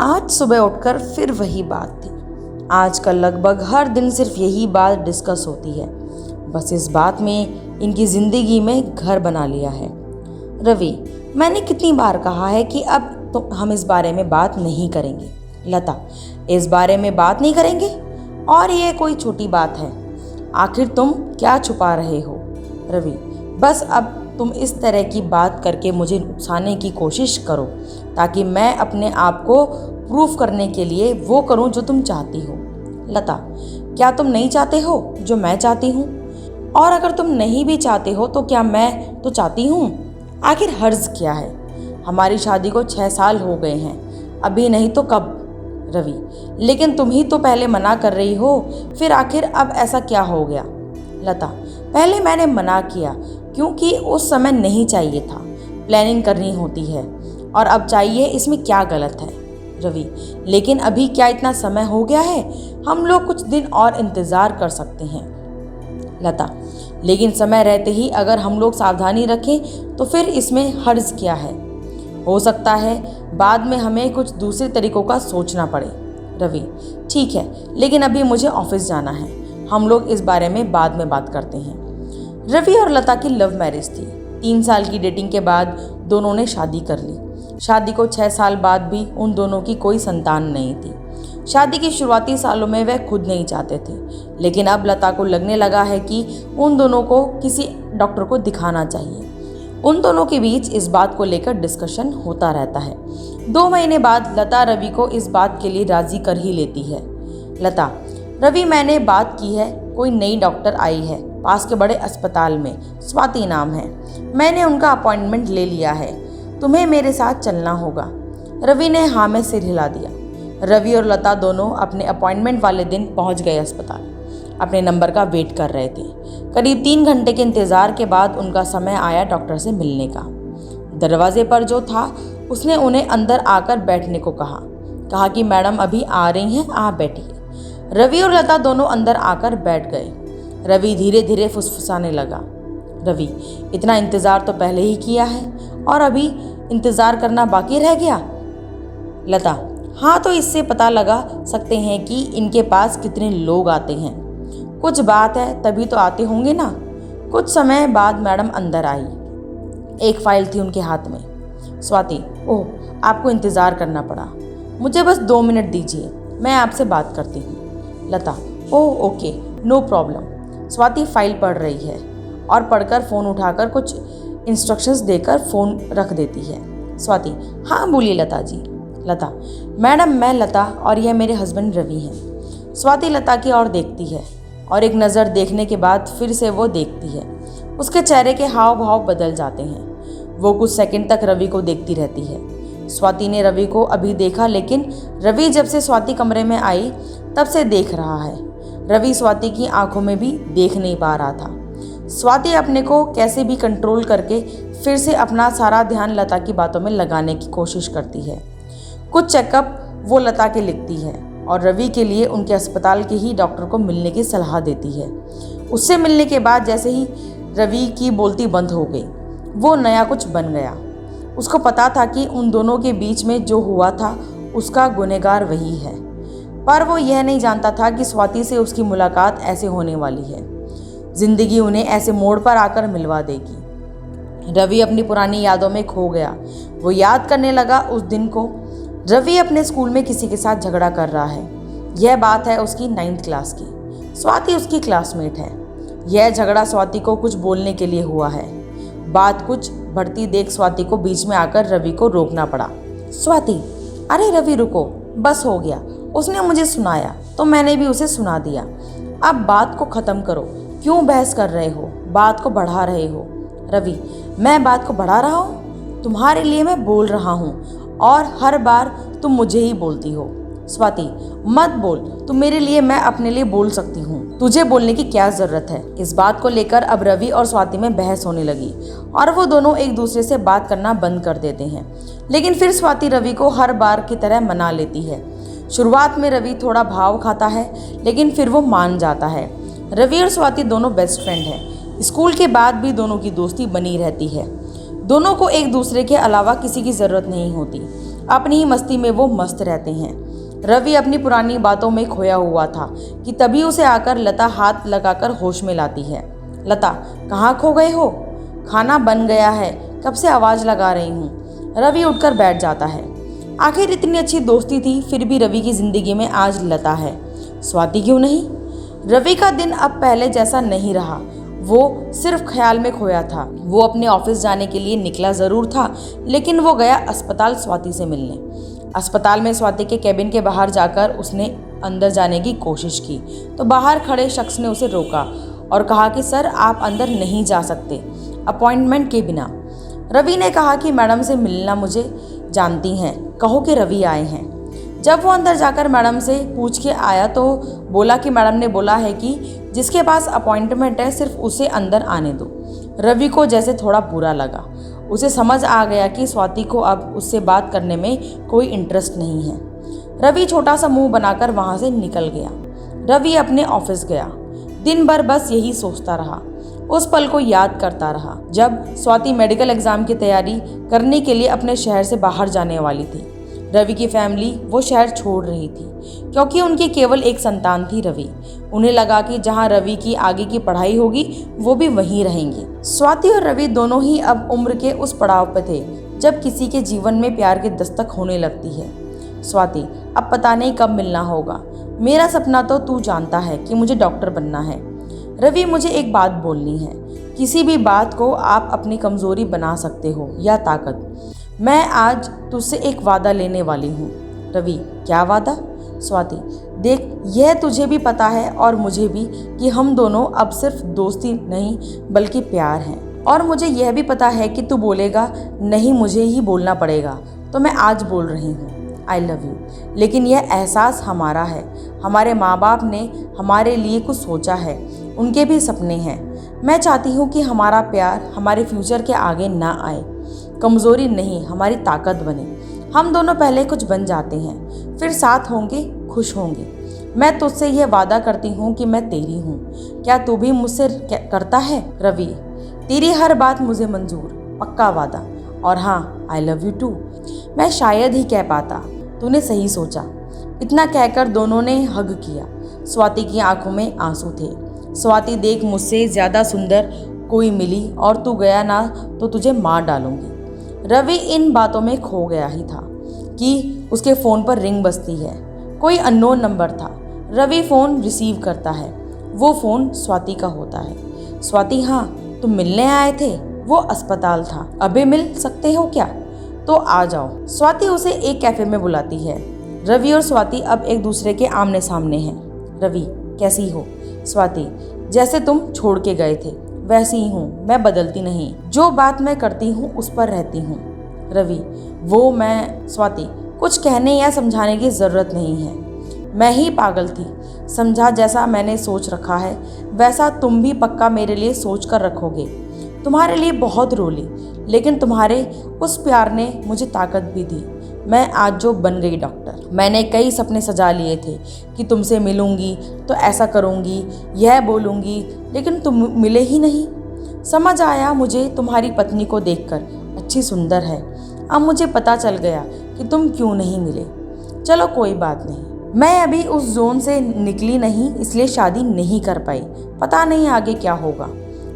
आज सुबह उठकर फिर वही बात थी। आजकल लगभग हर दिन सिर्फ यही बात डिस्कस होती है। बस इस बात में इनकी ज़िंदगी में घर बना लिया है। रवि, मैंने कितनी बार कहा है कि अब तो हम इस बारे में बात नहीं करेंगे। लता, इस बारे में बात नहीं करेंगे? और ये कोई छोटी बात है? आखिर तुम क्या छुपा रहे हो? रवि, बस अब तुम इस तरह की बात करके मुझे उकसाने की कोशिश करो ताकि मैं अपने आप को प्रूफ करने के लिए वो करूं जो तुम चाहती हो। लता, क्या तुम नहीं चाहते हो जो मैं चाहती हूँ? और अगर तुम नहीं भी चाहते हो तो क्या मैं तो चाहती हूँ? आखिर हर्ज क्या है? हमारी शादी को 6 साल हो गए हैं, अभी नहीं तो कब? रवि, लेकिन तुम ही तो पहले मना कर रही हो, फिर आखिर अब ऐसा क्या हो गया? लता, पहले मैंने मना किया क्योंकि उस समय नहीं चाहिए था, प्लानिंग करनी होती है, और अब चाहिए, इसमें क्या गलत है? रवि, लेकिन अभी क्या इतना समय हो गया है? हम लोग कुछ दिन और इंतज़ार कर सकते हैं। लता, लेकिन समय रहते ही अगर हम लोग सावधानी रखें तो फिर इसमें हर्ज क्या है? हो सकता है बाद में हमें कुछ दूसरे तरीकों का सोचना पड़े। रवि, ठीक है, लेकिन अभी मुझे ऑफिस जाना है, हम लोग इस बारे में बाद में बात करते हैं। रवि और लता की लव मैरिज थी। 3 साल की डेटिंग के बाद दोनों ने शादी कर ली। शादी को 6 साल बाद भी उन दोनों की कोई संतान नहीं थी। शादी की शुरुआती सालों में वह खुद नहीं चाहते थे, लेकिन अब लता को लगने लगा है कि उन दोनों को किसी डॉक्टर को दिखाना चाहिए। उन दोनों के बीच इस बात को लेकर डिस्कशन होता रहता है। 2 महीने बाद लता रवि को इस बात के लिए राजी कर ही लेती है। लता, रवि, मैंने बात की है, कोई नई डॉक्टर आई है पास के बड़े अस्पताल में, स्वाति नाम है। मैंने उनका अपॉइंटमेंट ले लिया है, तुम्हें मेरे साथ चलना होगा। रवि ने हाँ में सिर हिला दिया। रवि और लता दोनों अपने अपॉइंटमेंट वाले दिन पहुंच गए अस्पताल। अपने नंबर का वेट कर रहे थे। करीब 3 घंटे के इंतज़ार के बाद उनका समय आया डॉक्टर से मिलने का। दरवाजे पर जो था उसने उन्हें अंदर आकर बैठने को कहा कि मैडम अभी आ रही हैं, आप बैठिए। रवि और लता दोनों अंदर आकर बैठ गए। रवि धीरे धीरे फुसफुसाने लगा। रवि, इतना इंतज़ार तो पहले ही किया है और अभी इंतज़ार करना बाकी रह गया? लता, हाँ, तो इससे पता लगा सकते हैं कि इनके पास कितने लोग आते हैं। कुछ बात है तभी तो आते होंगे ना। कुछ समय बाद मैडम अंदर आई। एक फाइल थी उनके हाथ में। स्वाति, ओह, आपको इंतज़ार करना पड़ा, मुझे बस 2 मिनट दीजिए, मैं आपसे बात करती हूँ। Lata, oh okay, no problem. Swati file पढ़ रही है और पढ़कर फ़ोन उठाकर कुछ इंस्ट्रक्शंस देकर फ़ोन रख देती है। स्वाति, हाँ बोलिए लता जी। लता, मैडम, मैं लता और यह मेरे हस्बैंड रवि हैं। स्वाति लता की ओर देखती है और एक नज़र देखने के बाद फिर से वो देखती है। उसके चेहरे के हाव भाव बदल जाते हैं। वो कुछ सेकंड तक रवि को देखती रहती है। स्वाति ने रवि को अभी देखा, लेकिन रवि जब से स्वाति कमरे में आई तब से देख रहा है। रवि स्वाति की आंखों में भी देख नहीं पा रहा था। स्वाति अपने को कैसे भी कंट्रोल करके फिर से अपना सारा ध्यान लता की बातों में लगाने की कोशिश करती है। कुछ चेकअप वो लता के लिखती है और रवि के लिए उनके अस्पताल के ही डॉक्टर को मिलने की सलाह देती है। उससे मिलने के बाद जैसे ही रवि की बोलती बंद हो गई, वो नया कुछ बन गया। उसको पता था कि उन दोनों के बीच में जो हुआ था उसका गुनहगार वही है, पर वो यह नहीं जानता था कि स्वाति से उसकी मुलाकात ऐसे होने वाली है। जिंदगी उन्हें ऐसे मोड़ पर आकर मिलवा देगी। रवि अपनी पुरानी यादों में खो गया। वो याद करने लगा उस दिन को। रवि अपने स्कूल में किसी के साथ झगड़ा कर रहा है। यह बात है उसकी 9th क्लास की। स्वाति उसकी क्लासमेट है। यह झगड़ा स्वाति को कुछ बोलने के लिए हुआ है। बात कुछ बढ़ती देख स्वाति को बीच में आकर रवि को रोकना पड़ा। स्वाति, अरे रवि रुको, बस हो गया, उसने मुझे सुनाया तो मैंने भी उसे सुना दिया। अब बात को ख़त्म करो, क्यों बहस कर रहे हो, बात को बढ़ा रहे हो? रवि, मैं बात को बढ़ा रहा हूँ? तुम्हारे लिए मैं बोल रहा हूँ और हर बार तुम मुझे ही बोलती हो। स्वाति, मत बोल, तुम मेरे लिए, मैं अपने लिए बोल सकती हूँ, तुझे बोलने की क्या ज़रूरत है? इस बात को लेकर अब रवि और स्वाति में बहस होने लगी और वो दोनों एक दूसरे से बात करना बंद कर देते हैं। लेकिन फिर स्वाति रवि को हर बार की तरह मना लेती है। शुरुआत में रवि थोड़ा भाव खाता है, लेकिन फिर वो मान जाता है। रवि और स्वाति दोनों बेस्ट फ्रेंड हैं। स्कूल के बाद भी दोनों की दोस्ती बनी रहती है। दोनों को एक दूसरे के अलावा किसी की ज़रूरत नहीं होती। अपनी ही मस्ती में वो मस्त रहते हैं। रवि अपनी पुरानी बातों में खोया हुआ था कि तभी उसे आकर लता हाथ लगाकर होश में लाती है। लता, कहाँ खो गए हो? खाना बन गया है, कब से आवाज़ लगा रही हूँ। रवि उठकर बैठ जाता है। आखिर इतनी अच्छी दोस्ती थी, फिर भी रवि की ज़िंदगी में आज लता है, स्वाति क्यों नहीं? रवि का दिन अब पहले जैसा नहीं रहा। वो सिर्फ ख्याल में खोया था। वो अपने ऑफिस जाने के लिए निकला ज़रूर था, लेकिन वो गया अस्पताल स्वाति से मिलने। अस्पताल में स्वाति के केबिन के बाहर जाकर उसने अंदर जाने की कोशिश की तो बाहर खड़े शख्स ने उसे रोका और कहा कि सर, आप अंदर नहीं जा सकते अपॉइंटमेंट के बिना। रवि ने कहा कि मैडम से मिलना मुझे जानती हैं, कहो कि रवि आए हैं। जब वो अंदर जाकर मैडम से पूछ के आया तो बोला कि मैडम ने बोला है कि जिसके पास अपॉइंटमेंट है सिर्फ उसे अंदर आने दो। रवि को जैसे थोड़ा बुरा लगा। उसे समझ आ गया कि स्वाति को अब उससे बात करने में कोई इंटरेस्ट नहीं है। रवि छोटा सा मुंह बनाकर वहाँ से निकल गया। रवि अपने ऑफिस गया। दिन भर बस यही सोचता रहा, उस पल को याद करता रहा जब स्वाति मेडिकल एग्ज़ाम की तैयारी करने के लिए अपने शहर से बाहर जाने वाली थी। रवि की फैमिली वो शहर छोड़ रही थी क्योंकि उनकी केवल एक संतान थी रवि। उन्हें लगा कि जहां रवि की आगे की पढ़ाई होगी वो भी वहीं रहेंगे। स्वाति और रवि दोनों ही अब उम्र के उस पड़ाव पर थे जब किसी के जीवन में प्यार की दस्तक होने लगती है। स्वाति, अब पता नहीं कब मिलना होगा। मेरा सपना तो तू जानता है कि मुझे डॉक्टर बनना है। रवि, मुझे एक बात बोलनी है। किसी भी बात को आप अपनी कमज़ोरी बना सकते हो या ताकत। मैं आज तुझसे एक वादा लेने वाली हूँ। रवि, क्या वादा? स्वाति, देख, यह तुझे भी पता है और मुझे भी कि हम दोनों अब सिर्फ दोस्ती नहीं बल्कि प्यार हैं। और मुझे यह भी पता है कि तू बोलेगा नहीं, मुझे ही बोलना पड़ेगा, तो मैं आज बोल रही हूँ, आई लव यू। लेकिन यह एहसास हमारा है। हमारे माँ बाप ने हमारे लिए कुछ सोचा है, उनके भी सपने हैं। मैं चाहती हूँ कि हमारा प्यार हमारे फ्यूचर के आगे ना आए, कमज़ोरी नहीं हमारी ताकत बने। हम दोनों पहले कुछ बन जाते हैं, फिर साथ होंगे, खुश होंगे। मैं तुझसे यह वादा करती हूँ कि मैं तेरी हूँ। क्या तू भी मुझसे करता है? रवि, तेरी हर बात मुझे मंजूर, पक्का वादा। और हाँ, आई लव यू टू। मैं शायद ही कह पाता, तूने सही सोचा। इतना कहकर दोनों ने हग किया। स्वाति की आंखों में आंसू थे। स्वाति, देख, मुझसे ज़्यादा सुंदर कोई मिली और तू गया ना तो तुझे मार डालूंगी। रवि इन बातों में खो गया ही था कि उसके फ़ोन पर रिंग बजती है। कोई अननोन नंबर था। रवि फ़ोन रिसीव करता है। वो फ़ोन स्वाति का होता है। स्वाति, हाँ, तुम मिलने आए थे? वो अस्पताल था, अभी मिल सकते हो क्या? तो आ जाओ। स्वाति उसे एक कैफ़े में बुलाती है। रवि और स्वाति अब एक दूसरे के आमने सामने हैं। रवि, कैसी हो? स्वाति, जैसे तुम छोड़ के गए थे वैसी ही हूँ, मैं बदलती नहीं। जो बात मैं करती हूँ उस पर रहती हूँ। रवि, वो मैं। स्वाति, कुछ कहने या समझाने की ज़रूरत नहीं है। मैं ही पागल थी, समझा। जैसा मैंने सोच रखा है वैसा तुम भी पक्का मेरे लिए सोच कर रखोगे। तुम्हारे लिए बहुत रोली, लेकिन तुम्हारे उस प्यार ने मुझे ताकत भी दी। मैं आज जो बन गई डॉक्टर। मैंने कई सपने सजा लिए थे कि तुमसे मिलूंगी तो ऐसा करूंगी, यह बोलूंगी, लेकिन तुम मिले ही नहीं। समझ आया मुझे तुम्हारी पत्नी को देखकर, अच्छी सुंदर है। अब मुझे पता चल गया कि तुम क्यों नहीं मिले। चलो कोई बात नहीं, मैं अभी उस जोन से निकली नहीं, इसलिए शादी नहीं कर पाई। पता नहीं आगे क्या होगा,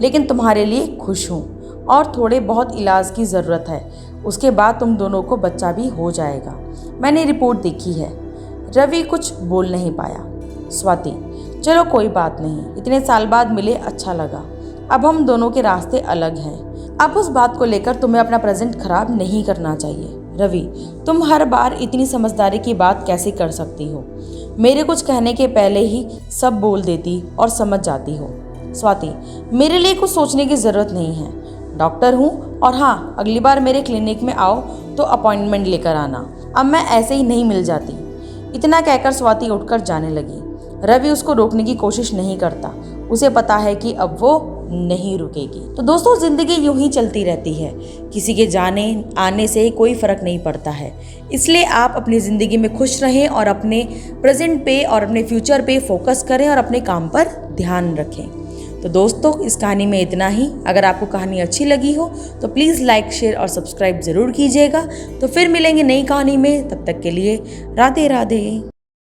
लेकिन तुम्हारे लिए खुश हूँ। और थोड़े बहुत इलाज की ज़रूरत है, उसके बाद तुम दोनों को बच्चा भी हो जाएगा। मैंने रिपोर्ट देखी है। रवि कुछ बोल नहीं पाया। स्वाति, चलो कोई बात नहीं, इतने साल बाद मिले, अच्छा लगा। अब हम दोनों के रास्ते अलग हैं। अब उस बात को लेकर तुम्हें अपना प्रेजेंट खराब नहीं करना चाहिए। रवि, तुम हर बार इतनी समझदारी की बात कैसे कर सकती हो? मेरे कुछ कहने के पहले ही सब बोल देती और समझ जाती हो। स्वाति, मेरे लिए कुछ सोचने की ज़रूरत नहीं है, डॉक्टर हूँ। और हाँ, अगली बार मेरे क्लिनिक में आओ तो अपॉइंटमेंट लेकर आना। अब मैं ऐसे ही नहीं मिल जाती। इतना कहकर स्वाति उठकर जाने लगी। रवि उसको रोकने की कोशिश नहीं करता, उसे पता है कि अब वो नहीं रुकेगी। तो दोस्तों, ज़िंदगी यूं ही चलती रहती है, किसी के जाने आने से कोई फ़र्क नहीं पड़ता है। इसलिए आप अपनी ज़िंदगी में खुश रहें और अपने प्रेजेंट पे और अपने फ्यूचर पे फोकस करें और अपने काम पर ध्यान रखें। तो दोस्तों इस कहानी में इतना ही। अगर आपको कहानी अच्छी लगी हो तो प्लीज़ लाइक, शेयर और सब्सक्राइब ज़रूर कीजिएगा। तो फिर मिलेंगे नई कहानी में, तब तक के लिए राधे राधे।